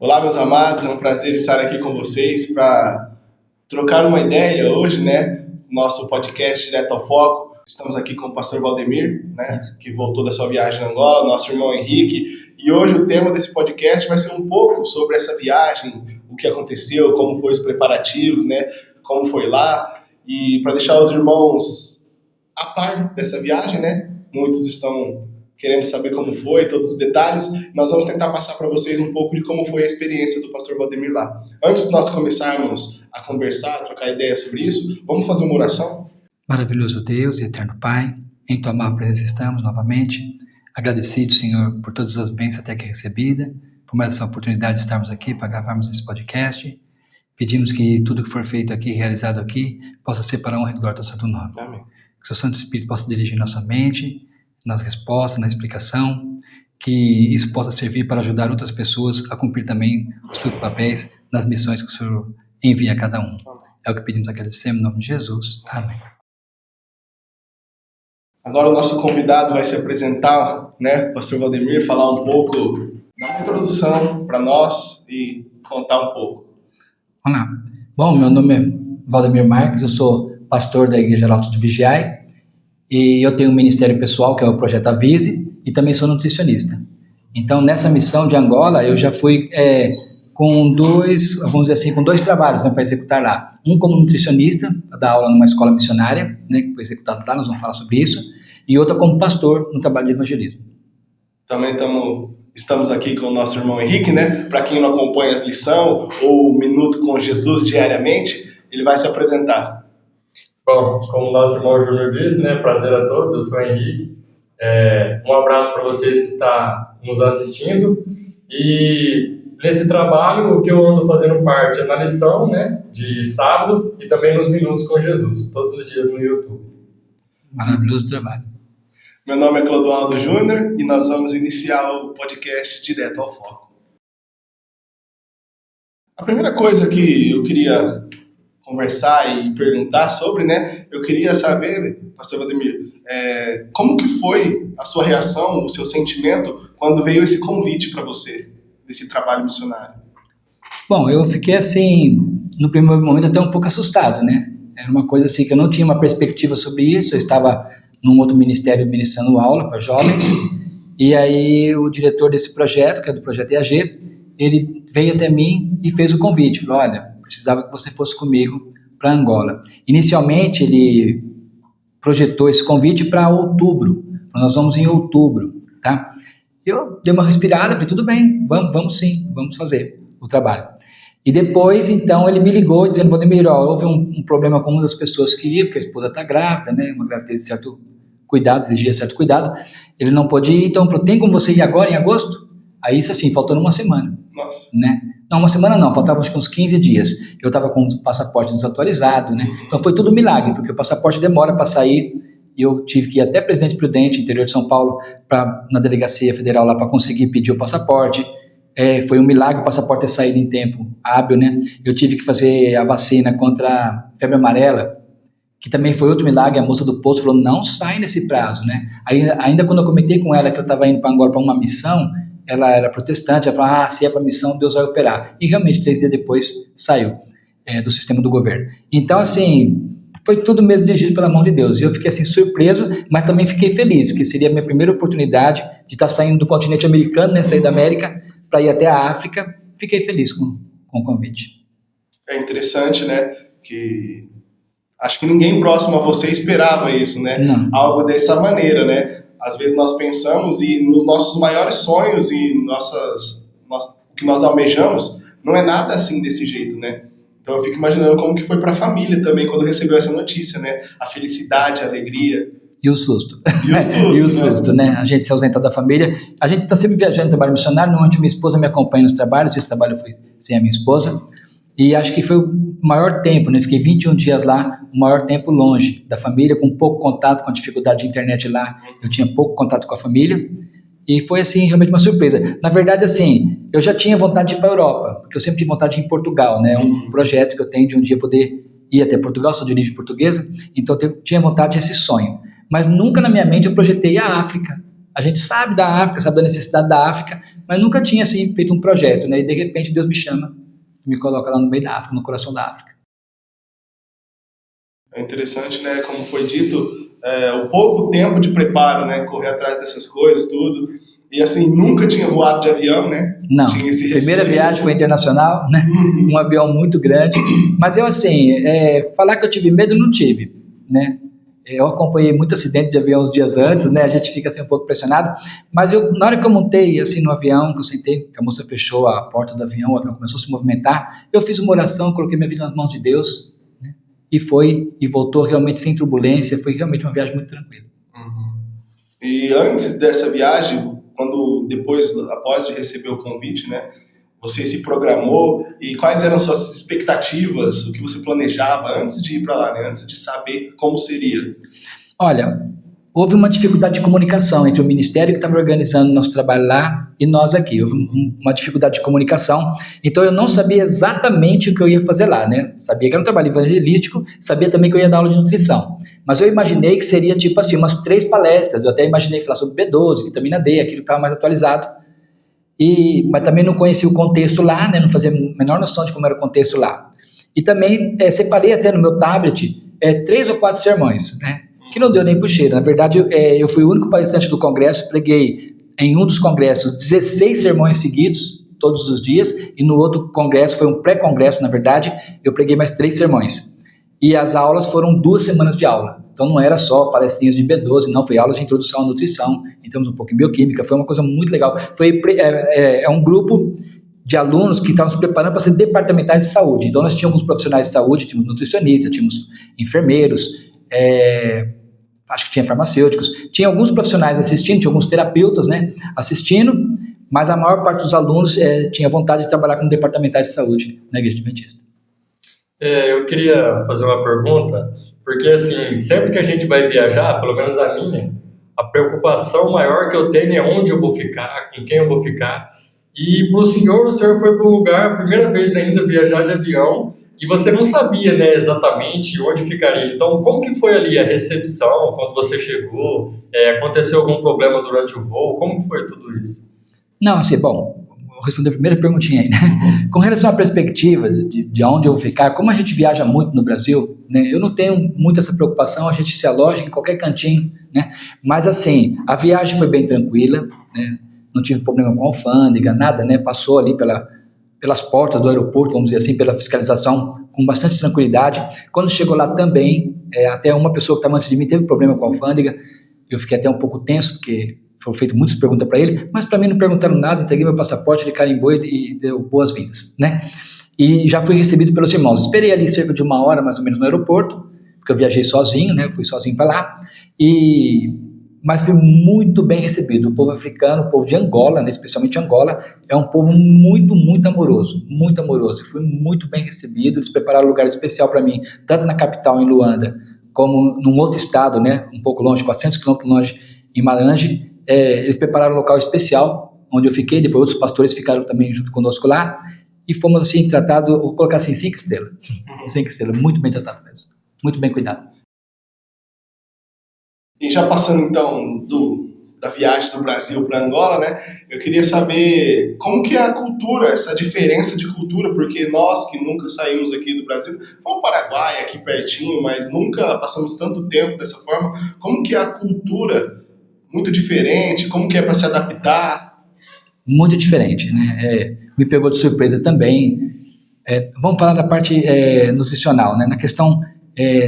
Olá, meus amados, é um prazer estar aqui com vocês para trocar uma ideia hoje, né? Nosso podcast Direto ao Foco. Estamos aqui com o pastor Valdemir, né? Que voltou da sua viagem na Angola, nosso irmão Henrique. E hoje o tema desse podcast vai ser um pouco sobre essa viagem, o que aconteceu, como foram os preparativos, né? Como foi lá. E para deixar os irmãos a par dessa viagem, né? Muitos estão querendo saber como foi, todos os detalhes, nós vamos tentar passar para vocês um pouco de como foi a experiência do pastor Valdemir lá. Antes de nós começarmos a conversar, a trocar ideias sobre isso, vamos fazer uma oração? Maravilhoso Deus e eterno Pai, em tua amada presença estamos novamente, agradecidos, Senhor, por todas as bênçãos até aqui recebida, por mais essa oportunidade de estarmos aqui para gravarmos esse podcast. Pedimos que tudo que for feito aqui, realizado aqui, possa ser para a honra e glória do Santo Nome. Amém. Que o seu Santo Espírito possa dirigir nossa mente, nas respostas, na explicação, que isso possa servir para ajudar outras pessoas a cumprir também os seus papéis nas missões que o Senhor envia a cada um. É o que pedimos, agradecemos em nome de Jesus. Amém. Agora o nosso convidado vai se apresentar, né, pastor Valdemir, falar um pouco, dar uma introdução para nós e contar um pouco. Olá. Bom, meu nome é Valdemir Marques, eu sou pastor da Igreja Altos do Vigiai, e eu tenho um ministério pessoal, que é o Projeto Avise, e também sou nutricionista. Então, nessa missão de Angola, eu já fui com dois trabalhos, né, para executar lá. Um como nutricionista, para dar aula numa escola missionária, né, que foi executado lá, nós vamos falar sobre isso, e outra como pastor no trabalho de evangelismo. Também estamos aqui com o nosso irmão Henrique, né? Para quem não acompanha as lições ou o Minuto com Jesus diariamente, ele vai se apresentar. Bom, como o nosso irmão Júnior disse, né, prazer a todos, eu sou o Henrique. Um abraço para vocês que estão nos assistindo. E nesse trabalho, o que eu ando fazendo parte é na lição, né, de sábado e também nos Minutos com Jesus, todos os dias no YouTube. Maravilhoso trabalho. Meu nome é Clodoaldo Júnior e nós vamos iniciar o podcast Direto ao Foco. A primeira coisa que eu queria conversar e perguntar sobre, né? Eu queria saber, pastor Valdemir, como que foi a sua reação, o seu sentimento quando veio esse convite para você, desse trabalho missionário? Bom, eu fiquei assim, no primeiro momento até um pouco assustado, né? Era uma coisa assim que eu não tinha uma perspectiva sobre isso, eu estava num outro ministério ministrando aula para jovens, e aí o diretor desse projeto, que é do Projeto EAG, ele veio até mim e fez o convite, falou, olha, precisava que você fosse comigo para Angola. Inicialmente, ele projetou esse convite para outubro. Nós vamos em outubro, tá? Eu dei uma respirada, falei, tudo bem, vamos sim, vamos fazer o trabalho. E depois, então, ele me ligou dizendo, Valdemir, houve um problema com uma das pessoas que ia, porque a esposa está grávida, né? Uma gravidez de certo cuidado, exigia certo cuidado. Ele não pôde ir, então falou, tem como você ir agora, em agosto? Aí, isso assim, faltando uma semana. Nossa. Né? Não, uma semana não, faltavam acho que uns 15 dias. Eu estava com o passaporte desatualizado, né? Então foi tudo um milagre, porque o passaporte demora para sair, e eu tive que ir até Presidente Prudente, interior de São Paulo, na delegacia federal lá para conseguir pedir o passaporte. Foi um milagre o passaporte ter saído em tempo hábil, né? Eu tive que fazer a vacina contra a febre amarela, que também foi outro milagre. A moça do posto falou, não sai nesse prazo, né? Aí, ainda quando eu comentei com ela que eu estava indo para Angola para uma missão, ela era protestante, ela falou, se é para missão, Deus vai operar. E realmente, 3 dias depois, saiu do sistema do governo. Então, assim, foi tudo mesmo dirigido pela mão de Deus. E eu fiquei, assim, surpreso, mas também fiquei feliz, porque seria a minha primeira oportunidade de estar saindo do continente americano, né, sair da América, para ir até a África. Fiquei feliz com o convite. É interessante, né, que acho que ninguém próximo a você esperava isso, né? Não. Algo dessa maneira, né? Às vezes nós pensamos e nos nossos maiores sonhos e o que nós almejamos não é nada assim desse jeito, né? Então eu fico imaginando como que foi para a família também quando recebeu essa notícia, né? A felicidade, a alegria. E o susto. E o susto, e o susto, né? A gente se ausentar da família. A gente está sempre viajando no trabalho missionário. Normalmente minha esposa me acompanha nos trabalhos. Esse trabalho foi sem a minha esposa. E acho que foi o maior tempo, né? Fiquei 21 dias lá, o maior tempo longe da família, com pouco contato, com a dificuldade de internet lá. Eu tinha pouco contato com a família. E foi, assim, realmente uma surpresa. Na verdade, assim, eu já tinha vontade de ir para a Europa, porque eu sempre tive vontade de ir em Portugal, né? Um projeto que eu tenho de um dia poder ir até Portugal, sou de origem portuguesa, então eu tinha vontade desse sonho. Mas nunca na minha mente eu projetei a África, A gente sabe da África, sabe da necessidade da África, mas nunca tinha assim, feito um projeto, né? E de repente Deus me chama, me coloca lá no meio da África, no coração da África. É interessante, né? Como foi dito, o pouco tempo de preparo, né? Correr atrás dessas coisas, tudo. E assim, nunca tinha voado de avião, né? Não, tinha esse primeira receio. viagem foi internacional, né? Um avião muito grande. Mas eu assim, falar que eu tive medo, não tive, né? Eu acompanhei muito acidente de avião uns dias antes, né? A gente fica assim um pouco pressionado. Mas na hora que eu montei assim no avião, que eu sentei, que a moça fechou a porta do avião, o avião começou a se movimentar, eu fiz uma oração, coloquei minha vida nas mãos de Deus, né? E voltou realmente sem turbulência. Foi realmente uma viagem muito tranquila. E antes dessa viagem, após de receber o convite, né? Você se programou e quais eram suas expectativas, o que você planejava antes de ir para lá, né? Antes de saber como seria? Olha, houve uma dificuldade de comunicação entre o ministério que estava organizando o nosso trabalho lá e nós aqui. Houve uma dificuldade de comunicação, então eu não sabia exatamente o que eu ia fazer lá, né? Sabia que era um trabalho evangelístico, sabia também que eu ia dar aula de nutrição. Mas eu imaginei que seria tipo assim, umas 3 palestras, eu até imaginei falar sobre B12, vitamina D, aquilo que estava mais atualizado. Mas também não conhecia o contexto lá, né? Não fazia a menor noção de como era o contexto lá. E também separei até no meu tablet 3 ou 4 sermões, né? Que não deu nem pro cheiro. Na verdade, eu fui o único palestrante do congresso, preguei em um dos congressos 16 sermões seguidos, todos os dias, e no outro congresso, foi um pré-congresso, na verdade, eu preguei mais 3 sermões. E as aulas foram 2 semanas de aula. Então não era só palestrinhas de B12, não, foi aulas de introdução à nutrição, entramos um pouco em bioquímica, foi uma coisa muito legal. Foi um grupo de alunos que estavam se preparando para ser departamentais de saúde. Então nós tínhamos profissionais de saúde, tínhamos nutricionistas, tínhamos enfermeiros, acho que tinha farmacêuticos, tinha alguns profissionais assistindo, tinha alguns terapeutas, né, assistindo, mas a maior parte dos alunos tinha vontade de trabalhar como departamentais de saúde na Igreja Adventista. Eu queria fazer uma pergunta, porque assim, sempre que a gente vai viajar, pelo menos a minha, a preocupação maior que eu tenho é onde eu vou ficar, com quem eu vou ficar. E para o senhor foi para um lugar, primeira vez ainda, viajar de avião, e você não sabia, né, exatamente onde ficaria. Então, como que foi ali a recepção, quando você chegou? Aconteceu algum problema durante o voo? Como que foi tudo isso? Não, assim, bom, vou responder a primeira perguntinha aí, né? Com relação à perspectiva de onde eu vou ficar, como a gente viaja muito no Brasil, né, eu não tenho muito essa preocupação, a gente se aloja em qualquer cantinho, né? Mas assim, a viagem foi bem tranquila, né? Não tive problema com a alfândega, nada, né? Passou ali pelas portas do aeroporto, vamos dizer assim, pela fiscalização, com bastante tranquilidade. Quando chegou lá também, até uma pessoa que estava antes de mim teve problema com a alfândega, eu fiquei até um pouco tenso, porque foram feitas muitas perguntas para ele, mas para mim não perguntaram nada, entreguei meu passaporte, ele carimbou e deu boas-vindas, né? E já fui recebido pelos irmãos. Esperei ali cerca de 1 hora, mais ou menos, no aeroporto, porque eu viajei sozinho, né? Fui sozinho para lá, mas fui muito bem recebido. O povo africano, o povo de Angola, né, especialmente Angola, é um povo muito, muito amoroso, e fui muito bem recebido. Eles prepararam um lugar especial para mim, tanto na capital, em Luanda, como num outro estado, né, um pouco longe, 400 quilômetros longe, em Marange. Eles prepararam um local especial, onde eu fiquei, depois outros pastores ficaram também junto conosco lá, e fomos assim tratados, vou colocar assim, 5 estrelas, 5 estrelas, muito bem tratados mesmo, muito bem cuidado. E já passando então da viagem do Brasil para Angola, né? Eu queria saber como que é a cultura, essa diferença de cultura, porque nós que nunca saímos aqui do Brasil, vamos para o Paraguai, aqui pertinho, mas nunca passamos tanto tempo dessa forma. Como que é a cultura? Muito diferente? Como que é para se adaptar? Muito diferente, né? Me pegou de surpresa também. Vamos falar da parte nutricional, né? Na questão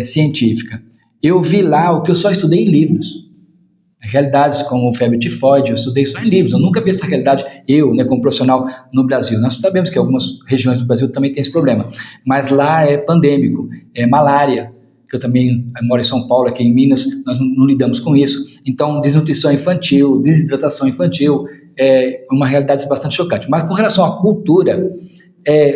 científica. Eu vi lá o que eu só estudei em livros. Realidades como febre tifoide, eu estudei só em livros. Eu nunca vi essa realidade, né, como profissional no Brasil. Nós sabemos que algumas regiões do Brasil também tem esse problema. Mas lá é pandêmico, malária, que eu também moro em São Paulo, aqui em Minas, nós não lidamos com isso. Então, desnutrição infantil, desidratação infantil, é uma realidade bastante chocante. Mas com relação à cultura,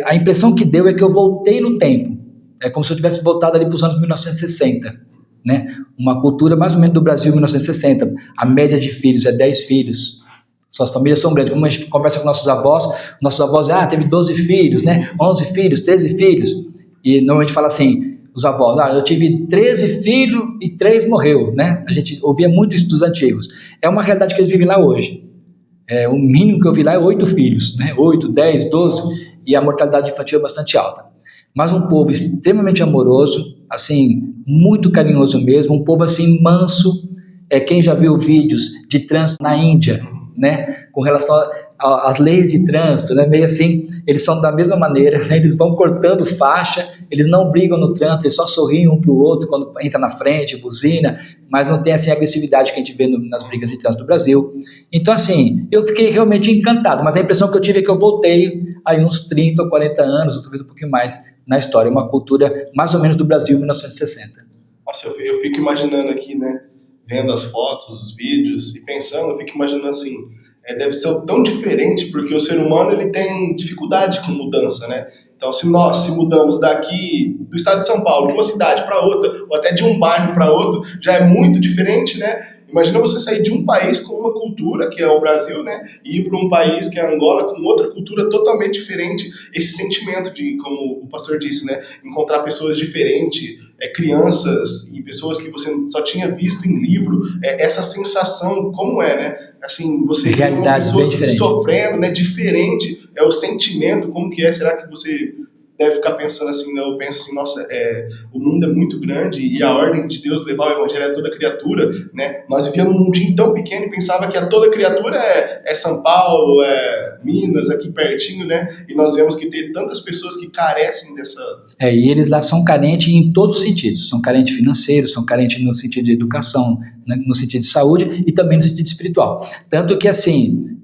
a impressão que deu é que eu voltei no tempo. É como se eu tivesse voltado ali para os anos 1960. Né? Uma cultura mais ou menos do Brasil, 1960. A média de filhos é 10 filhos. Suas famílias são grandes. Como a gente conversa com nossos avós teve 12 filhos, né? 11 filhos, 13 filhos. E normalmente fala assim, os avós, eu tive 13 filhos e 3 morreu, né? A gente ouvia muito isso dos antigos. É uma realidade que eles vivem lá hoje. O mínimo que eu vi lá é 8 filhos, né? 8, 10, 12, e a mortalidade infantil é bastante alta. Mas um povo extremamente amoroso, assim, muito carinhoso mesmo, um povo assim manso. Quem já viu vídeos de trânsito na Índia, né? Com relação às leis de trânsito, né? Meio assim, eles são da mesma maneira, né? Eles vão cortando faixa, eles não brigam no trânsito, eles só sorriem um para o outro quando entra na frente, buzina, mas não tem assim a agressividade que a gente vê nas brigas de trânsito do Brasil. Então assim, eu fiquei realmente encantado, mas a impressão que eu tive é que eu voltei aí uns 30 ou 40 anos, ou talvez um pouquinho mais, na história, uma cultura mais ou menos do Brasil em 1960. Nossa, eu fico imaginando aqui, né, vendo as fotos, os vídeos e pensando, eu fico imaginando assim, deve ser tão diferente porque o ser humano ele tem dificuldade com mudança, né? Então, se nós se mudamos daqui do estado de São Paulo, de uma cidade para outra, ou até de um bairro para outro, já é muito diferente, né? Imagina você sair de um país com uma cultura, que é o Brasil, né? E ir para um país que é Angola, com outra cultura totalmente diferente. Esse sentimento de, como o pastor disse, né? Encontrar pessoas diferentes, crianças e pessoas que você só tinha visto em livro, essa sensação, como né? Assim, você vê uma pessoa sofrendo, né? Diferente, o sentimento, como que é? Será que você deve ficar pensando assim, né? Eu penso assim, nossa, o mundo é muito grande e a ordem de Deus levar o evangelho a toda criatura, né? Nós vivíamos num mundinho tão pequeno e pensava que a toda criatura é São Paulo, Minas, aqui pertinho, né? E nós vemos que tem tantas pessoas que carecem dessa... E eles lá são carentes em todos os sentidos, são carentes financeiros, são carentes no sentido de educação, né? No sentido de saúde e também no sentido espiritual. Tanto que, assim,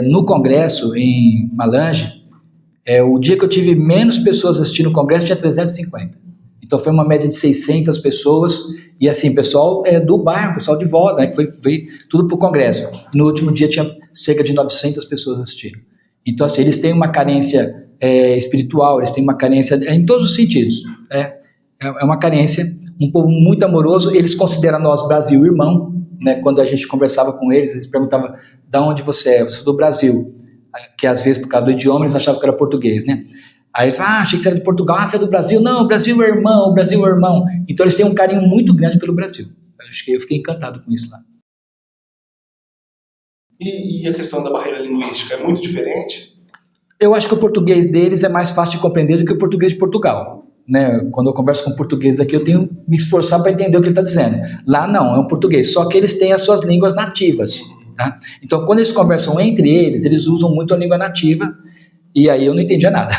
no congresso em Malange, o dia que eu tive menos pessoas assistindo o congresso tinha 350. Então foi uma média de 600 pessoas, e assim, pessoal do bairro, pessoal de volta, né, que foi tudo para o congresso. No último dia tinha cerca de 900 pessoas assistindo. Então assim, eles têm uma carência espiritual, eles têm uma carência em todos os sentidos. É uma carência, um povo muito amoroso, eles consideram nós Brasil irmão, né, quando a gente conversava com eles perguntavam, de onde você é? Eu sou do Brasil. Que às vezes, por causa do idioma, eles achavam que era português, né? Aí eles falavam, achei que você era de Portugal, você é do Brasil? Não, o Brasil é irmão, o Brasil é irmão. Então eles têm um carinho muito grande pelo Brasil. Eu fiquei encantado com isso lá. E a questão da barreira linguística é muito diferente? Eu acho que o português deles é mais fácil de compreender do que o português de Portugal. Né? Quando eu converso com português aqui, eu tenho que me esforçar para entender o que ele está dizendo. Lá não, é um português, só que eles têm as suas línguas nativas. Tá? Então, quando eles conversam entre eles, eles usam muito a língua nativa, e aí eu não entendia nada.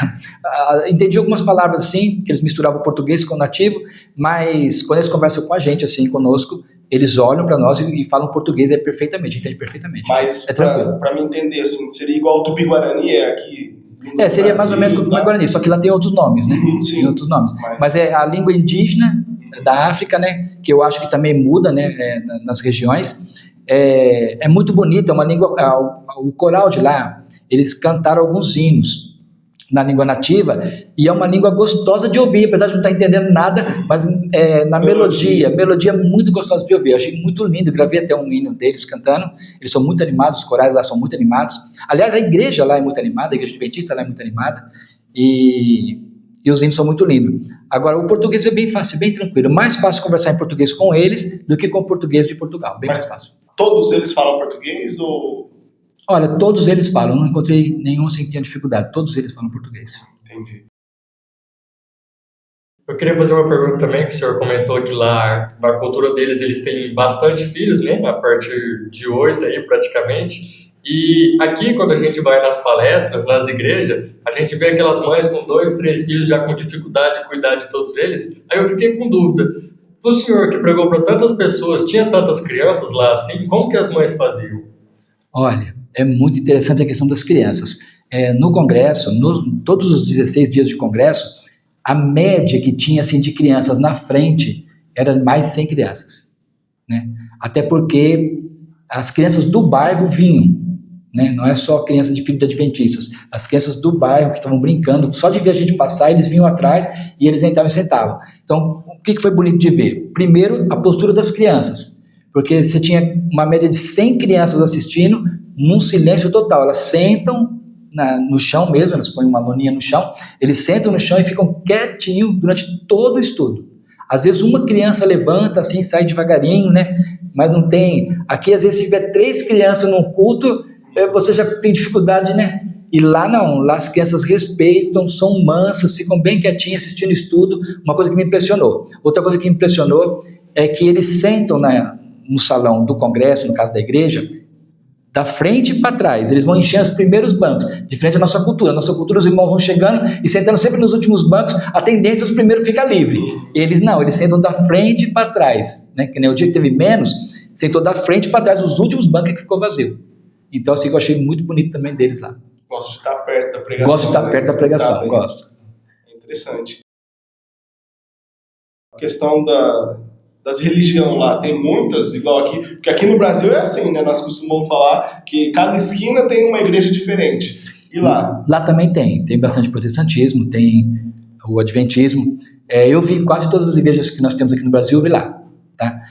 Entendi algumas palavras assim, que eles misturavam o português com o nativo, mas quando eles conversam com a gente, assim, conosco, eles olham para nós e falam português perfeitamente, entende perfeitamente. Mas, para me entender, assim, seria igual o Tupi-Guarani aqui? Seria mais ou menos como o Tupi-Guarani, só que lá tem outros nomes, né? Sim. Tem outros nomes. Mas é a língua indígena da África, né? Que eu acho que também muda, né? Nas regiões. É muito bonito, é uma língua, o coral de lá, eles cantaram alguns hinos na língua nativa, e é uma língua gostosa de ouvir, apesar de não estar entendendo nada, mas na melodia muito gostosa de ouvir, eu achei muito lindo, gravei até um hino deles cantando, eles são muito animados, os corais lá são muito animados, aliás a igreja lá é muito animada, a igreja adventista lá é muito animada, e os hinos são muito lindos. Agora, o português é bem fácil, bem tranquilo, mais fácil conversar em português com eles do que com o português de Portugal, bem mais fácil. Todos eles falam português ou... Olha, todos eles falam, não encontrei nenhum sem que tenha dificuldade, todos eles falam português. Entendi. Eu queria fazer uma pergunta também, que o senhor comentou que lá, na cultura deles, eles têm bastante filhos, né, a partir de 8 aí, praticamente, e aqui, quando a gente vai nas palestras, nas igrejas, a gente vê aquelas mães com 2, 3 filhos já com dificuldade de cuidar de todos eles, aí eu fiquei com dúvida. O senhor que pregou para tantas pessoas, tinha tantas crianças lá assim, como que as mães faziam? Olha, é muito interessante a questão das crianças. No congresso, todos os 16 dias de congresso, a média que tinha assim, de crianças na frente era mais de 100 crianças. Né? Até porque as crianças do bairro vinham, né? Não é só criança de filho de adventistas, as crianças do bairro que estavam brincando, só de ver a gente passar, eles vinham atrás e eles entravam e sentavam. Então, o que foi bonito de ver? Primeiro, a postura das crianças, porque você tinha uma média de 100 crianças assistindo, num silêncio total, elas sentam no chão mesmo, elas põem uma loninha no chão, eles sentam no chão e ficam quietinho durante todo o estudo. Às vezes uma criança levanta assim, sai devagarinho, né? Mas não tem... Aqui, às vezes, se tiver 3 crianças num culto, você já tem dificuldade, né? E lá não, lá as crianças respeitam, são mansas, ficam bem quietinhas assistindo estudo, uma coisa que me impressionou. Outra coisa que me impressionou é que eles sentam no salão do congresso, no caso da igreja, da frente para trás, eles vão encher os primeiros bancos, diferente da nossa cultura. A nossa cultura, os irmãos vão chegando e sentando sempre nos últimos bancos, a tendência é os primeiros ficar livre. Eles não, eles sentam da frente para trás, né? Que nem o dia que teve menos, sentou da frente para trás, os últimos bancos é que ficou vazio. Então, assim, eu achei muito bonito também deles lá. Gosto de estar perto da pregação. Gosto de estar perto da pregação, gosto. É interessante. A questão das religiões lá, tem muitas, igual aqui, porque aqui no Brasil é assim, né? Nós costumamos falar que cada esquina tem uma igreja diferente. E lá? Lá também tem bastante protestantismo, tem o adventismo. Eu vi quase todas as igrejas que nós temos aqui no Brasil, eu vi lá, tá?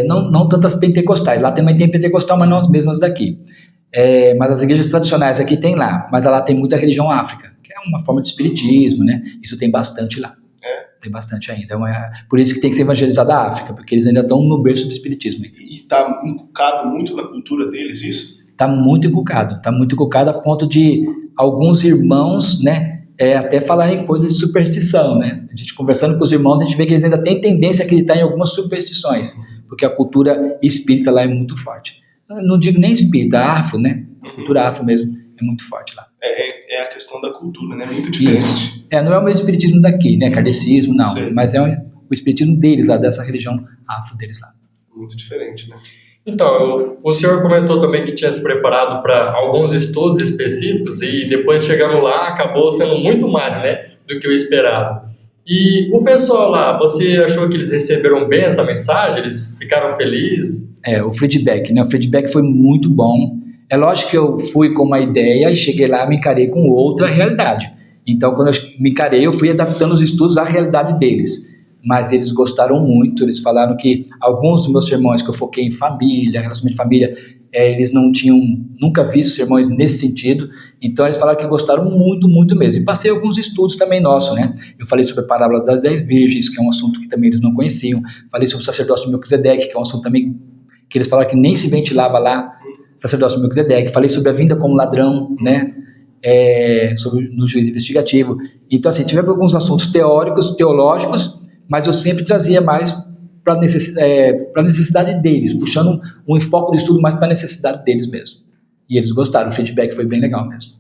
Não tantas pentecostais, lá também tem pentecostal, mas não as mesmas daqui. Mas as igrejas tradicionais aqui tem lá, mas lá tem muita religião áfrica, que é uma forma de espiritismo, né? Isso tem bastante lá. Tem bastante ainda. Por isso que tem que ser evangelizada a África, porque eles ainda estão no berço do espiritismo. E está inculcado muito na cultura deles isso? Está muito inculcado a ponto de alguns irmãos, né, até falarem coisas de superstição, né? A gente conversando com os irmãos, a gente vê que eles ainda têm tendência a acreditar em algumas superstições, porque a cultura espírita lá é muito forte. Eu não digo nem espírita, afro, né? A cultura afro mesmo é muito forte lá. É a questão da cultura, né? Muito diferente. Isso. Não é o mesmo espiritismo daqui, né? Kardecismo, não. Sim. Mas é o espiritismo deles lá, dessa religião afro deles lá. Muito diferente, né? Então, o senhor comentou também que tinha se preparado para alguns estudos específicos e depois chegando lá acabou sendo muito mais, né, do que o esperado. E o pessoal lá, você achou que eles receberam bem essa mensagem? Eles ficaram felizes? O feedback, né? O feedback foi muito bom. É lógico que eu fui com uma ideia e cheguei lá e me encarei com outra realidade. Então, quando eu me encarei, eu fui adaptando os estudos à realidade deles. Mas eles gostaram muito, eles falaram que alguns dos meus sermões que eu foquei em família, relacionamento de família, eles não tinham nunca visto sermões nesse sentido, então eles falaram que gostaram muito, muito mesmo. E passei alguns estudos também nossos, né? Eu falei sobre a parábola das 10 virgens, que é um assunto que também eles não conheciam. Falei sobre o sacerdócio de Melquisedeque, que é um assunto também que eles falaram que nem se ventilava lá, sacerdócio de Melquisedeque. Falei sobre a vinda como ladrão, né? Sobre no juízo investigativo. Então, assim, tivemos alguns assuntos teóricos, teológicos, mas eu sempre trazia mais para a necessidade deles, puxando um enfoque do estudo mais para a necessidade deles mesmo. E eles gostaram, o feedback foi bem legal mesmo.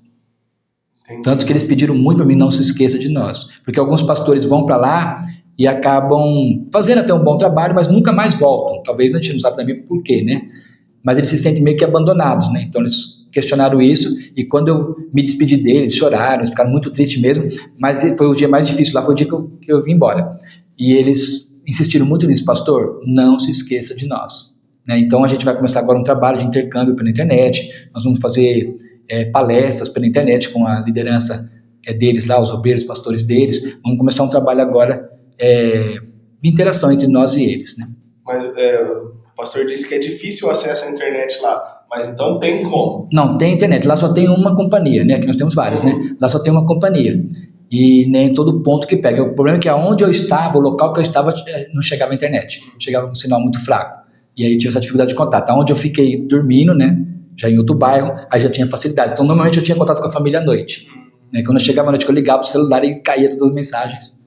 Entendi. Tanto que eles pediram muito para mim, não se esqueça de nós. Porque alguns pastores vão para lá e acabam fazendo até um bom trabalho, mas nunca mais voltam. Talvez a gente não sabe também por quê, né? Mas eles se sentem meio que abandonados, né? Então eles questionaram isso, e quando eu me despedi deles, eles choraram, eles ficaram muito tristes mesmo, mas foi o dia mais difícil lá, foi o dia que eu vim embora. E eles insistiram muito nisso, pastor, não se esqueça de nós. Né? Então a gente vai começar agora um trabalho de intercâmbio pela internet, nós vamos fazer palestras pela internet com a liderança deles lá, os obreiros, pastores deles, vamos começar um trabalho agora de interação entre nós e eles. Né? Mas o pastor disse que é difícil o acesso à internet lá, mas então tem como? Não, tem internet, lá só tem uma companhia, né? Aqui nós temos várias, né? Lá só tem uma companhia. E nem todo ponto que pega. O problema é que aonde eu estava, o local que eu estava, não chegava a internet. Chegava com um sinal muito fraco. E aí tinha essa dificuldade de contato. Aonde eu fiquei dormindo, né? Já em outro bairro, aí já tinha facilidade. Então, normalmente eu tinha contato com a família à noite. Né? Quando eu chegava à noite, eu ligava o celular e caía todas as mensagens.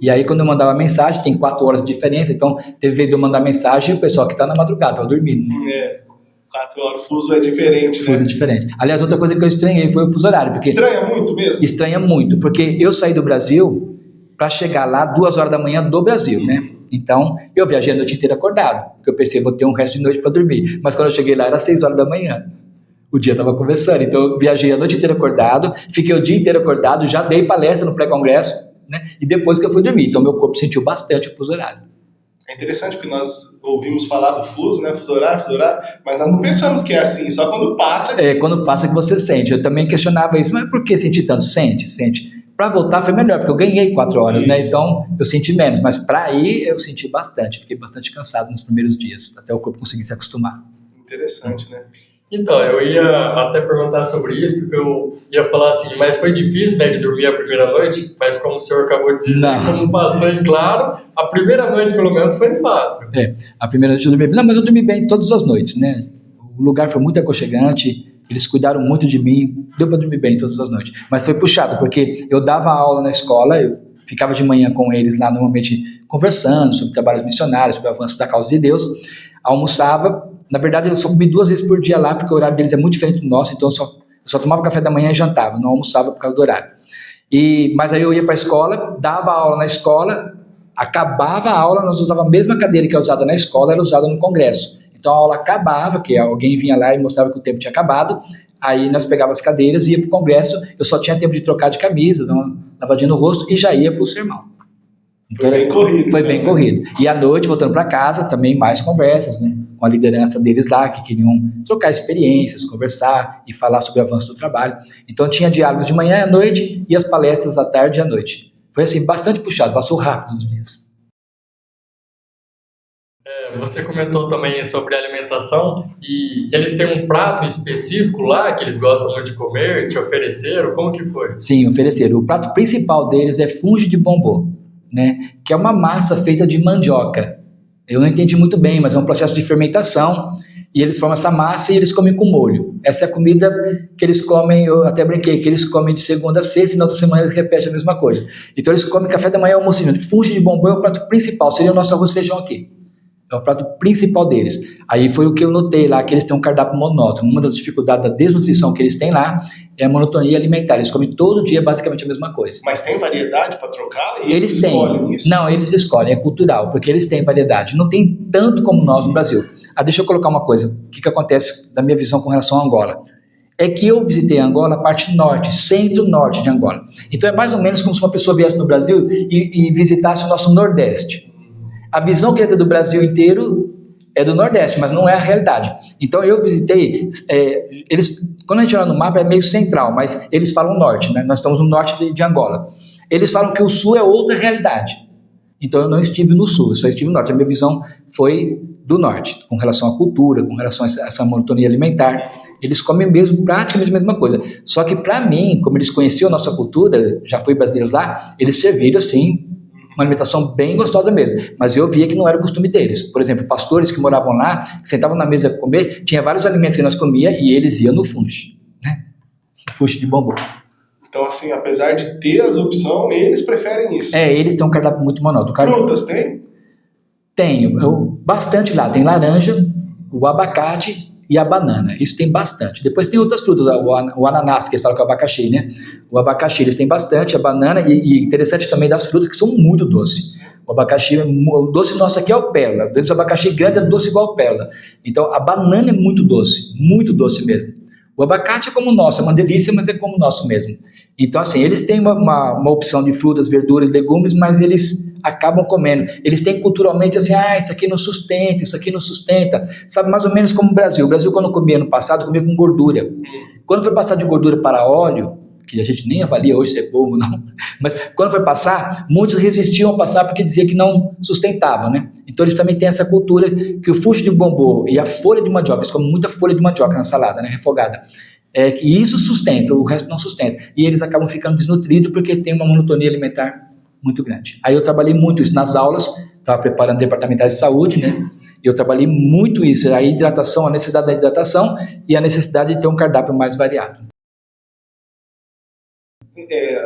E aí, quando eu mandava mensagem, tem 4 horas de diferença. Então, teve vez de eu mandar mensagem e o pessoal que está na madrugada, estava dormindo. 4 horas, o fuso é diferente, né? Fuso é diferente. Aliás, outra coisa que eu estranhei foi o fuso horário. Porque estranha muito mesmo? Estranha muito, porque eu saí do Brasil para chegar lá 2 horas da manhã do Brasil, né? Então, eu viajei a noite inteira acordado, porque eu pensei, vou ter um resto de noite para dormir. Mas quando eu cheguei lá, era 6 horas da manhã. O dia estava começando. Então, eu viajei a noite inteira acordado, fiquei o dia inteiro acordado, já dei palestra no pré-congresso, né? E depois que eu fui dormir. Então, meu corpo sentiu bastante o fuso horário. É interessante porque nós ouvimos falar do fuso, né? Fuso horário, mas nós não pensamos que é assim, só quando passa. Quando passa que você sente. Eu também questionava isso, mas por que sentir tanto? Sente. Para voltar foi melhor, porque eu ganhei 4 horas, isso. Né? Então eu senti menos, mas para ir eu senti bastante. Fiquei bastante cansado nos primeiros dias, até o corpo conseguir se acostumar. Interessante, né? Então, eu ia até perguntar sobre isso, porque eu ia falar assim, mas foi difícil, né, de dormir a primeira noite, mas como o senhor acabou de dizer, Não. como passou em claro, a primeira noite, pelo menos, foi fácil. A primeira noite eu dormi bem. Não, mas eu dormi bem todas as noites, né? O lugar foi muito aconchegante, eles cuidaram muito de mim, deu para dormir bem todas as noites. Mas foi puxado, porque eu dava aula na escola, eu ficava de manhã com eles lá, normalmente conversando sobre trabalhos missionários, sobre o avanço da causa de Deus, almoçava. Na verdade, eu só comi 2 vezes por dia lá, porque o horário deles é muito diferente do nosso, então eu só tomava café da manhã e jantava, não almoçava por causa do horário. Mas aí eu ia para a escola, dava aula na escola, acabava a aula, nós usávamos a mesma cadeira que é usada na escola, era usada no congresso. Então a aula acabava, que alguém vinha lá e mostrava que o tempo tinha acabado, aí nós pegávamos as cadeiras e ia para o congresso, eu só tinha tempo de trocar de camisa, dar uma lavadinha no rosto e já ia para o sermão. Foi bem corrido. Foi bem corrido. E à noite, voltando para casa, também mais conversas, né? Com a liderança deles lá, que queriam trocar experiências, conversar e falar sobre o avanço do trabalho. Então tinha diálogos de manhã à noite e as palestras à tarde e à noite. Foi assim, bastante puxado, passou rápido os dias. Você comentou também sobre alimentação e eles têm um prato específico lá que eles gostam muito de comer, te ofereceram, como que foi? Sim, ofereceram. O prato principal deles é fungo de bombô, né? Que é uma massa feita de mandioca. Eu não entendi muito bem, mas é um processo de fermentação e eles formam essa massa e eles comem com molho. Essa é a comida que eles comem, eu até brinquei, que eles comem de segunda a sexta e na outra semana eles repetem a mesma coisa. Então eles comem café da manhã, almoço e janta. Fungo de bombô é o prato principal, seria o nosso arroz e feijão aqui. É o prato principal deles. Aí foi o que eu notei lá, que eles têm um cardápio monótono. Uma das dificuldades da desnutrição que eles têm lá é a monotonia alimentar. Eles comem todo dia basicamente a mesma coisa. Mas tem variedade para trocar? E Eles têm. isso? Não, eles escolhem, é cultural, porque eles têm variedade. Não tem tanto como nós no Brasil. Deixa eu colocar uma coisa. O que acontece da minha visão com relação a Angola? É que eu visitei Angola, a parte norte, centro-norte de Angola. Então é mais ou menos como se uma pessoa viesse no Brasil e visitasse o nosso Nordeste. A visão que ele tem do Brasil inteiro é do Nordeste, mas não é a realidade. Então eu visitei, quando a gente olha no mapa é meio central, mas eles falam norte, né? Nós estamos no norte de Angola. Eles falam que o sul é outra realidade. Então eu não estive no sul, eu só estive no norte. A minha visão foi do norte, com relação à cultura, com relação a essa monotonia alimentar. Eles comem mesmo praticamente a mesma coisa. Só que para mim, como eles conheciam a nossa cultura, já fui brasileiros lá, eles serviram assim, uma alimentação bem gostosa mesmo, mas eu via que não era o costume deles. Por exemplo, pastores que moravam lá, que sentavam na mesa para comer, tinha vários alimentos que nós comíamos e eles iam no fungo, né? Fungo de bombom. Então, assim, apesar de ter as opções, eles preferem isso. Eles têm um cardápio muito monótono. Frutas tem? Tem, bastante lá. Tem laranja, o abacate e a banana. Isso tem bastante. Depois tem outras frutas, o ananás, que eles falam que é o abacaxi, né? O abacaxi eles têm bastante, a banana, e interessante também das frutas que são muito doces. O abacaxi, o doce nosso aqui é o pérola. O abacaxi grande é doce igual pérola. Então a banana é muito doce mesmo. O abacate é como o nosso, é uma delícia, mas é como o nosso mesmo. Então, assim, eles têm uma opção de frutas, verduras, legumes, mas eles acabam comendo. Eles têm culturalmente assim, isso aqui não sustenta, isso aqui não sustenta. Sabe, mais ou menos como o Brasil. O Brasil, quando comia no passado, comia com gordura. Quando foi passar de gordura para óleo, que a gente nem avalia hoje se é bom ou não, mas quando foi passar, muitos resistiam a passar porque dizia que não sustentava, né? Então eles também têm essa cultura que o fungo de bombô e a folha de mandioca, eles comem muita folha de mandioca na salada, né, refogada, que isso sustenta, o resto não sustenta, e eles acabam ficando desnutridos porque tem uma monotonia alimentar muito grande. Aí eu trabalhei muito isso nas aulas, estava preparando departamentais de saúde, né, e eu trabalhei muito isso, a hidratação, a necessidade da hidratação e a necessidade de ter um cardápio mais variado.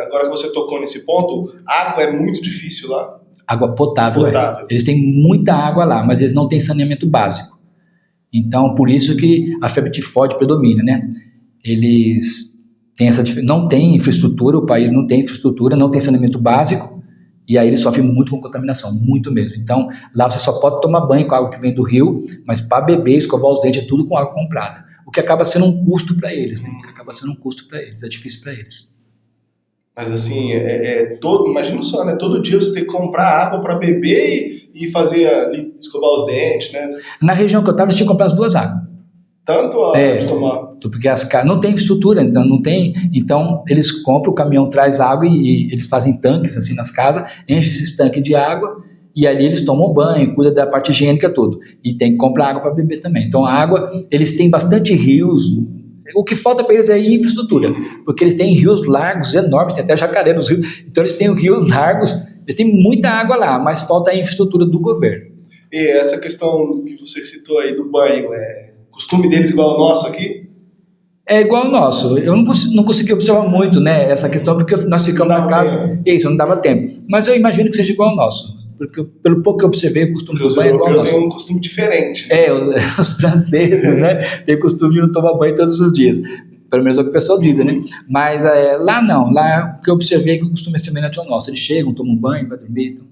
Agora que você tocou nesse ponto, água é muito difícil lá? Água potável. Eles têm muita água lá, mas eles não têm saneamento básico. Então, por isso que a febre tifoide predomina, né? Eles têm não tem infraestrutura, o país não tem infraestrutura, não tem saneamento básico, e aí eles sofrem muito com contaminação, muito mesmo. Então, lá você só pode tomar banho com água que vem do rio, mas para beber, escovar os dentes, é tudo com água comprada. O que acaba sendo um custo para eles, né? É difícil para eles. Mas assim, imagina só, né? Todo dia você tem que comprar água para beber e fazer ali, escovar os dentes, né? Na região que eu estava, eu tinha que comprar as duas águas. Tanto a de tomar? Porque não tem estrutura, então eles compram, o caminhão traz água e eles fazem tanques assim nas casas, enchem esses tanques de água e ali eles tomam banho, cuidam da parte higiênica tudo, e tem que comprar água para beber também. Então a água, eles têm bastante rios, o que falta para eles é infraestrutura, porque eles têm rios largos enormes, tem até jacaré nos rios, então eles têm rios largos, eles têm muita água lá, mas falta a infraestrutura do governo. E essa questão que você citou aí do banho, é costume deles igual ao nosso aqui? É igual ao nosso. Eu não consegui observar muito, né, essa questão, porque nós ficamos na casa. Isso, não dava tempo. Mas eu imagino que seja igual ao nosso. Porque pelo pouco que eu observei, o costume do banho é igual ao nosso. Eu tenho um costume diferente. Os franceses, né, têm costume de não tomar banho todos os dias. Pelo menos é o que o pessoal diz, né? Mas lá não. Lá o que eu observei é que o costume é semelhante ao nosso. Eles chegam, tomam banho, vai dormir. Então...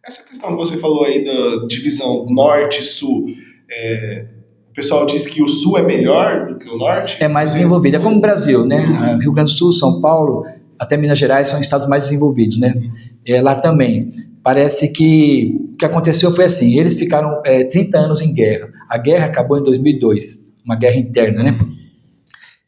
Essa questão que você falou aí da divisão norte e sul, o pessoal diz que o sul é melhor do que o norte? É mais desenvolvido. É como o Brasil, né? Rio Grande do Sul, São Paulo, até Minas Gerais são estados mais desenvolvidos, né? Lá também. Parece que o que aconteceu foi assim, eles ficaram 30 anos em guerra. A guerra acabou em 2002, uma guerra interna, né?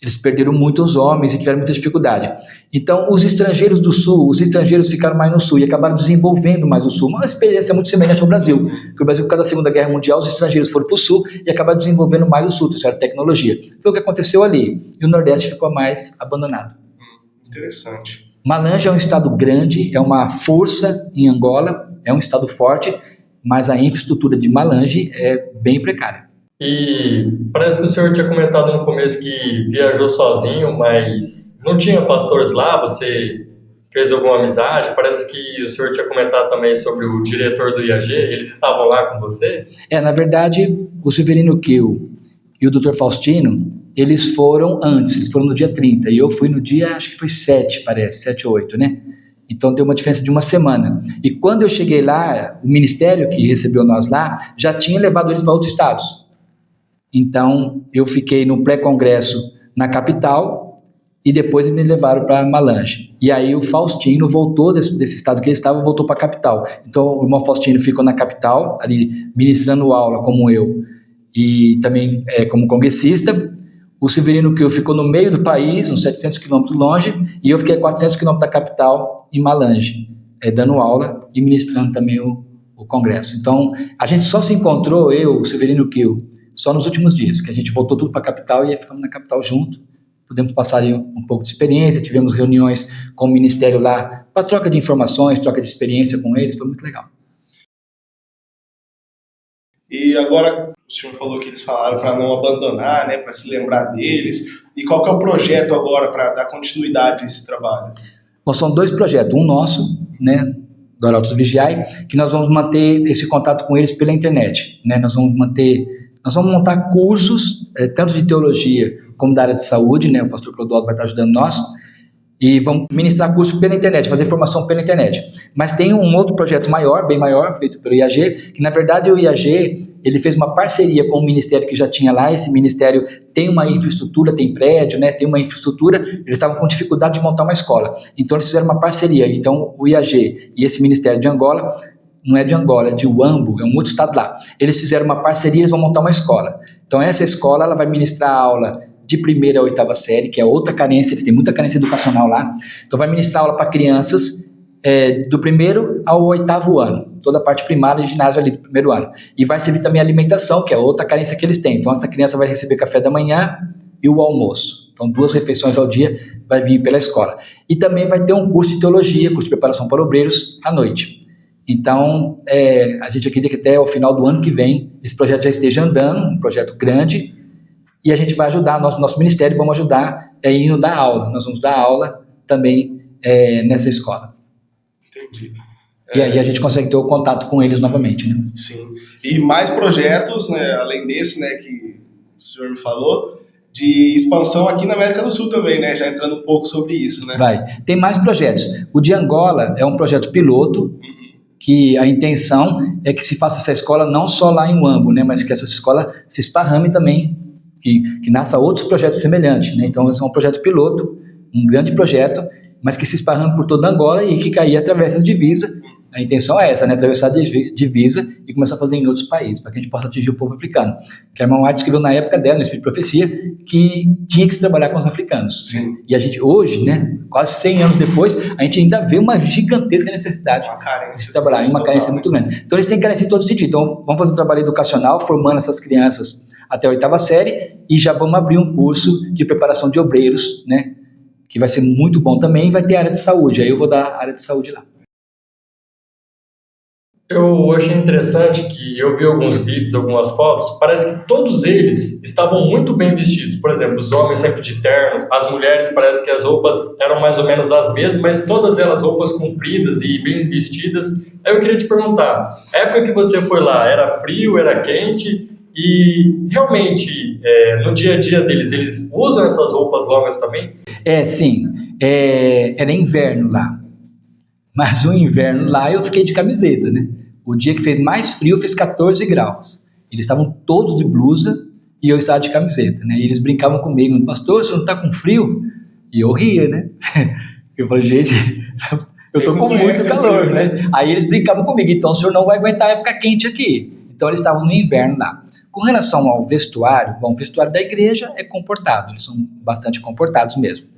Eles perderam muitos homens e tiveram muita dificuldade. Então, os estrangeiros do sul, os estrangeiros ficaram mais no sul e acabaram desenvolvendo mais o sul. Uma experiência muito semelhante ao Brasil, porque o Brasil, por causa da Segunda Guerra Mundial, os estrangeiros foram para o sul e acabaram desenvolvendo mais o sul, trouxeram tecnologia. Foi o que aconteceu ali. E o Nordeste ficou mais abandonado. Interessante. Malange é um estado grande, é uma força em Angola, é um estado forte, mas a infraestrutura de Malange é bem precária. E parece que o senhor tinha comentado no começo que viajou sozinho, mas não tinha pastores lá, você fez alguma amizade? Parece que o senhor tinha comentado também sobre o diretor do IAG, eles estavam lá com você? Na verdade, o Severino Kiel e o Dr. Faustino, eles foram antes, eles foram no dia 30, e eu fui no dia, acho que foi 7, parece, 7 ou 8, né? Então deu uma diferença de uma semana. E quando eu cheguei lá, o ministério que recebeu nós lá, já tinha levado eles para outros estados. Então, eu fiquei no pré-congresso na capital e depois eles me levaram para Malange. E aí o Faustino voltou desse estado que ele estava, voltou para a capital. Então, o irmão Faustino ficou na capital, ali ministrando aula como eu, e também como congressista. O Severino Kiel ficou no meio do país, uns 700 quilômetros longe, e eu fiquei a 400 quilômetros da capital, em Malange, dando aula e ministrando também o congresso. Então, a gente só se encontrou, eu, o Severino Kiel, só nos últimos dias, que a gente voltou tudo para a capital e aí ficamos na capital junto, pudemos passar aí um pouco de experiência, tivemos reuniões com o ministério lá, para troca de informações, troca de experiência com eles, foi muito legal. E agora, o senhor falou que eles falaram para não abandonar, né, para se lembrar deles, e qual que é o projeto agora para dar continuidade a esse trabalho? Bom, são 2 projetos, um nosso, né, do Arautos do Vigiai, que nós vamos manter esse contato com eles pela internet, né, nós vamos montar cursos, tanto de teologia como da área de saúde, né? O pastor Clodoaldo vai estar ajudando nós, e vamos ministrar curso pela internet, fazer formação pela internet. Mas tem um outro projeto maior, bem maior, feito pelo IAG, que na verdade o IAG, ele fez uma parceria com o ministério que já tinha lá, esse ministério tem uma infraestrutura, tem prédio, né? Tem uma infraestrutura, eles estavam com dificuldade de montar uma escola. Então eles fizeram uma parceria, então o IAG e esse ministério de Angola, não é de Angola, é de Huambo, é um outro estado lá. Eles fizeram uma parceria, eles vão montar uma escola. Então essa escola, ela vai ministrar aula de 1ª a 8ª série, que é outra carência, eles têm muita carência educacional lá. Então vai ministrar aula para crianças do 1º ao 8º ano, toda a parte primária e ginásio ali do 1º ano. E vai servir também a alimentação, que é outra carência que eles têm. Então essa criança vai receber café da manhã e o almoço. Então 2 refeições ao dia vai vir pela escola. E também vai ter um curso de teologia, curso de preparação para obreiros, à noite. Então, a gente acredita que até o final do ano que vem, esse projeto já esteja andando, um projeto grande, e a gente vai ajudar, nosso ministério, vamos ajudar indo dar aula. Nós vamos dar aula também nessa escola. Entendi. E aí a gente consegue ter o contato com eles novamente, né? Sim. E mais projetos, né, além desse, né, que o senhor me falou, de expansão aqui na América do Sul também, né? Já entrando um pouco sobre isso, né? Vai. Tem mais projetos. O de Angola é um projeto piloto, que a intenção é que se faça essa escola não só lá em Huambo, né, mas que essa escola se esparrame também, que nasça outros projetos semelhantes, né? Então esse é um projeto piloto, um grande projeto, mas que se esparrame por toda Angola e que caia através da divisa, A intenção é essa, né? Atravessar a divisa e começar a fazer em outros países, para que a gente possa atingir o povo africano. Que a irmã White escreveu na época dela, no Espírito de Profecia, que tinha que se trabalhar com os africanos. Sim. E a gente, hoje, né, quase 100 anos depois, a gente ainda vê uma gigantesca necessidade de se trabalhar, uma carência muito grande. Então, eles têm carência em todo sentido. Então, vamos fazer um trabalho educacional, formando essas crianças até a 8ª série, e já vamos abrir um curso de preparação de obreiros, né, que vai ser muito bom também, e vai ter área de saúde. Aí eu vou dar a área de saúde lá. Eu achei interessante que eu vi alguns vídeos, algumas fotos, parece que todos eles estavam muito bem vestidos. Por exemplo, os homens sempre de terno, as mulheres parece que as roupas eram mais ou menos as mesmas, mas todas elas roupas compridas e bem vestidas. Aí eu queria te perguntar, a época que você foi lá, era frio, era quente? E realmente, no dia a dia deles, eles usam essas roupas longas também? Sim, era inverno lá. Mas o inverno lá eu fiquei de camiseta, né? O dia que fez mais frio fez 14 graus. Eles estavam todos de blusa e eu estava de camiseta, né? E eles brincavam comigo, pastor, você não está com frio? E eu ria, né? Eu falei, gente, eu estou com muito calor, né? Aí eles brincavam comigo, então o senhor não vai aguentar a época quente aqui. Então eles estavam no inverno lá. Com relação ao vestuário, bom, o vestuário da igreja é comportado, eles são bastante comportados mesmo,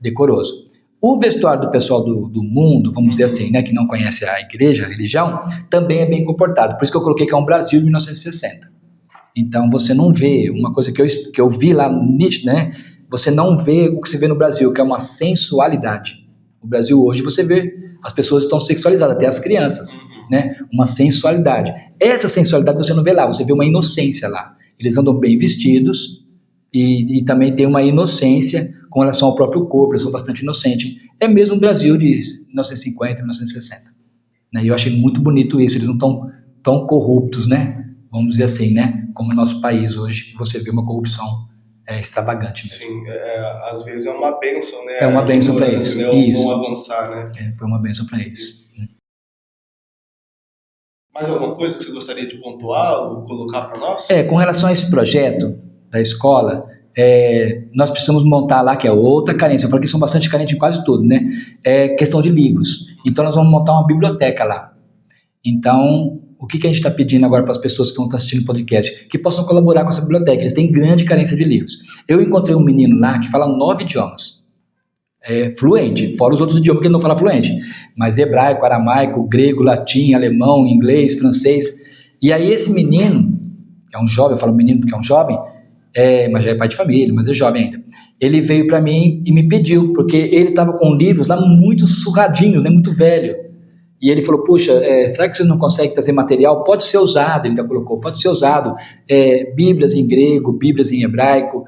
decoroso. O vestuário do pessoal do mundo, vamos dizer assim, né, que não conhece a igreja, a religião, também é bem comportado. Por isso que eu coloquei que é um Brasil de 1960. Então, você não vê, uma coisa que eu vi lá no Nietzsche, né, você não vê o que você vê no Brasil, que é uma sensualidade. No Brasil hoje você vê, as pessoas estão sexualizadas, até as crianças, né, uma sensualidade. Essa sensualidade você não vê lá, você vê uma inocência lá. Eles andam bem vestidos e também tem uma inocência com relação ao próprio corpo, eles são bastante inocentes. É mesmo o Brasil de 1950, 1960. Né? E eu achei muito bonito isso, eles não estão tão corruptos, né? Vamos dizer assim, né? Como o nosso país hoje, você vê uma corrupção extravagante mesmo. Sim, às vezes é uma bênção, né? É uma bênção para eles. Né? Isso. Não avançar, né? Foi uma bênção para eles. Mais alguma coisa que você gostaria de pontuar ou colocar para nós? Com relação a esse projeto da escola, nós precisamos montar lá, que é outra carência, eu falei que são bastante carentes em quase tudo, né? É questão de livros. Então nós vamos montar uma biblioteca lá. Então, o que a gente está pedindo agora para as pessoas que estão assistindo o podcast? Que possam colaborar com essa biblioteca, eles têm grande carência de livros. Eu encontrei um menino lá que fala 9 idiomas. Fluente, fora os outros idiomas que ele não fala fluente, mas hebraico, aramaico, grego, latim, alemão, inglês, francês. E aí esse menino, que é um jovem, eu falo menino porque é um jovem, mas já é pai de família, mas é jovem ainda. Ele veio para mim e me pediu, porque ele estava com livros lá muito surradinhos, né, muito velho. E ele falou, puxa, será que vocês não conseguem trazer material? Pode ser usado, ele ainda colocou, pode ser usado, bíblias em grego, bíblias em hebraico,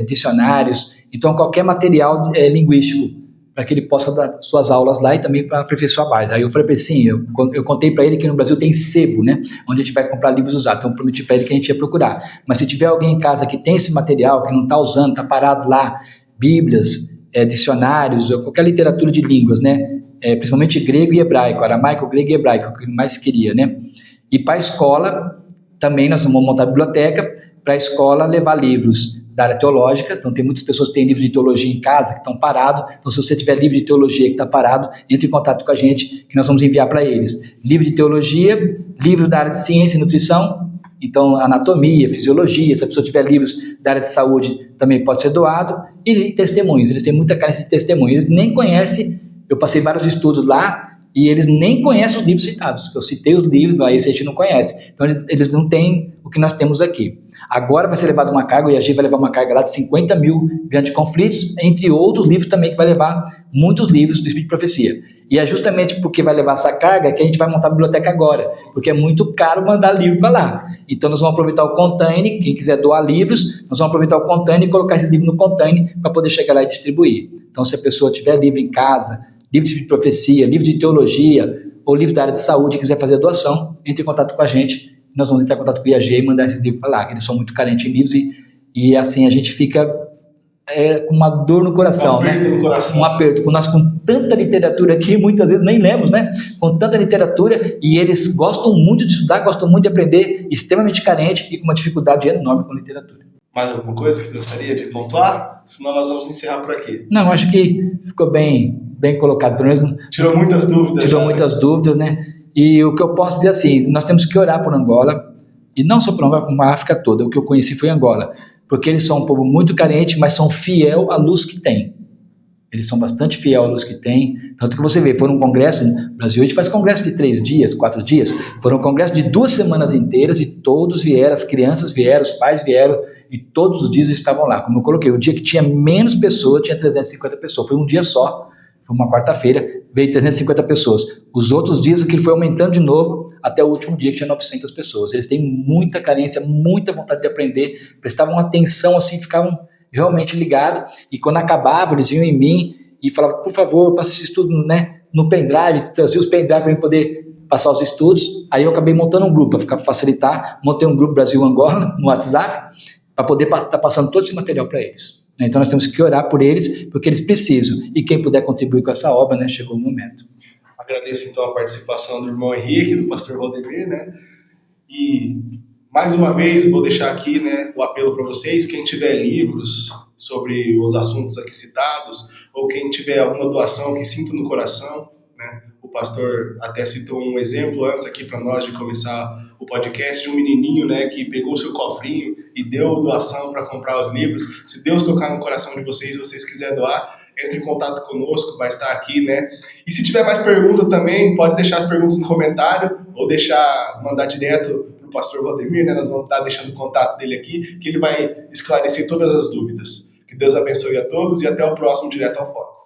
dicionários, então qualquer material linguístico, para que ele possa dar suas aulas lá e também para aperfeiçoar mais. Aí eu falei para ele, sim, eu contei para ele que no Brasil tem sebo, né, onde a gente vai comprar livros usados, então eu prometi para ele que a gente ia procurar. Mas se tiver alguém em casa que tem esse material, que não está usando, está parado lá, bíblias, dicionários, ou qualquer literatura de línguas, né, principalmente grego e hebraico, aramaico, grego e hebraico, que ele mais queria, né, e para a escola, também nós vamos montar a biblioteca, para a escola levar livros da área teológica, então tem muitas pessoas que têm livros de teologia em casa, que estão parados, então se você tiver livro de teologia que está parado, entre em contato com a gente, que nós vamos enviar para eles. Livro de teologia, livros da área de ciência e nutrição, então anatomia, fisiologia, se a pessoa tiver livros da área de saúde, também pode ser doado, e testemunhos, eles têm muita carência de testemunhos, eles nem conhecem, eu passei vários estudos lá, e eles nem conhecem os livros citados, eu citei os livros, aí a gente não conhece, então eles não têm o que nós temos aqui. Agora vai ser levado uma carga, o IAG vai levar uma carga lá de 50 mil grandes conflitos, entre outros livros também, que vai levar muitos livros do Espírito de Profecia. E é justamente porque vai levar essa carga que a gente vai montar a biblioteca agora, porque é muito caro mandar livro para lá. Então nós vamos aproveitar o container, quem quiser doar livros, nós vamos aproveitar o container e colocar esses livros no container para poder chegar lá e distribuir. Então se a pessoa tiver livro em casa, livro de profecia, livro de teologia, ou livro da área de saúde e quiser fazer a doação, entre em contato com a gente, nós vamos entrar em contato com o IAG e mandar esses livros para lá, eles são muito carentes em livros e assim a gente fica com uma dor no coração, né? Um aperto, nós com tanta literatura aqui, muitas vezes nem lemos, né? Com tanta literatura e eles gostam muito de estudar, gostam muito de aprender, extremamente carente e com uma dificuldade enorme com literatura. Mais alguma coisa que gostaria de pontuar? Senão nós vamos encerrar por aqui. Não, acho que ficou bem bem colocado, pelo menos Tirou muitas dúvidas. tirou muitas dúvidas, né? E o que eu posso dizer assim, nós temos que orar por Angola, e não só por Angola, como a África toda. O que eu conheci foi Angola, porque eles são um povo muito carente, mas são fiel à luz que tem. Eles são bastante fiel à luz que tem, tanto que você vê, foram um congresso, no Brasil a gente faz congresso de 3 dias, 4 dias, foram um congresso de 2 semanas inteiras, e todos vieram, as crianças vieram, os pais vieram, e todos os dias eles estavam lá. Como eu coloquei, o dia que tinha menos pessoas, tinha 350 pessoas, foi um dia só, foi uma quarta-feira, veio 350 pessoas. Os outros dias aquilo foi aumentando de novo, até o último dia que tinha 900 pessoas. Eles têm muita carência, muita vontade de aprender, prestavam atenção assim, ficavam realmente ligados, e quando acabava, eles vinham em mim e falavam, por favor, passe esse estudo, né, no pendrive, trazia os pendrive para eu poder passar os estudos. Aí eu acabei montando um grupo para facilitar, montei um grupo Brasil-Angola no WhatsApp, para poder estar passando todo esse material para eles. Então nós temos que orar por eles, porque eles precisam, e quem puder contribuir com essa obra, né, chegou o momento. Agradeço então a participação do irmão Henrique, do pastor Valdemir, né, e mais uma vez vou deixar aqui, né, o apelo para vocês, quem tiver livros sobre os assuntos aqui citados, ou quem tiver alguma doação que sinta no coração, né, o pastor até citou um exemplo antes aqui para nós de começar o podcast, de um menininho, né, que pegou o seu cofrinho e deu doação para comprar os livros. Se Deus tocar no coração de vocês e vocês quiserem doar, entre em contato conosco, vai estar aqui, né? E se tiver mais pergunta também, pode deixar as perguntas no comentário, ou mandar direto para o pastor Valdemir, né? Nós vamos estar deixando o contato dele aqui, que ele vai esclarecer todas as dúvidas. Que Deus abençoe a todos e até o próximo Direto ao Foco.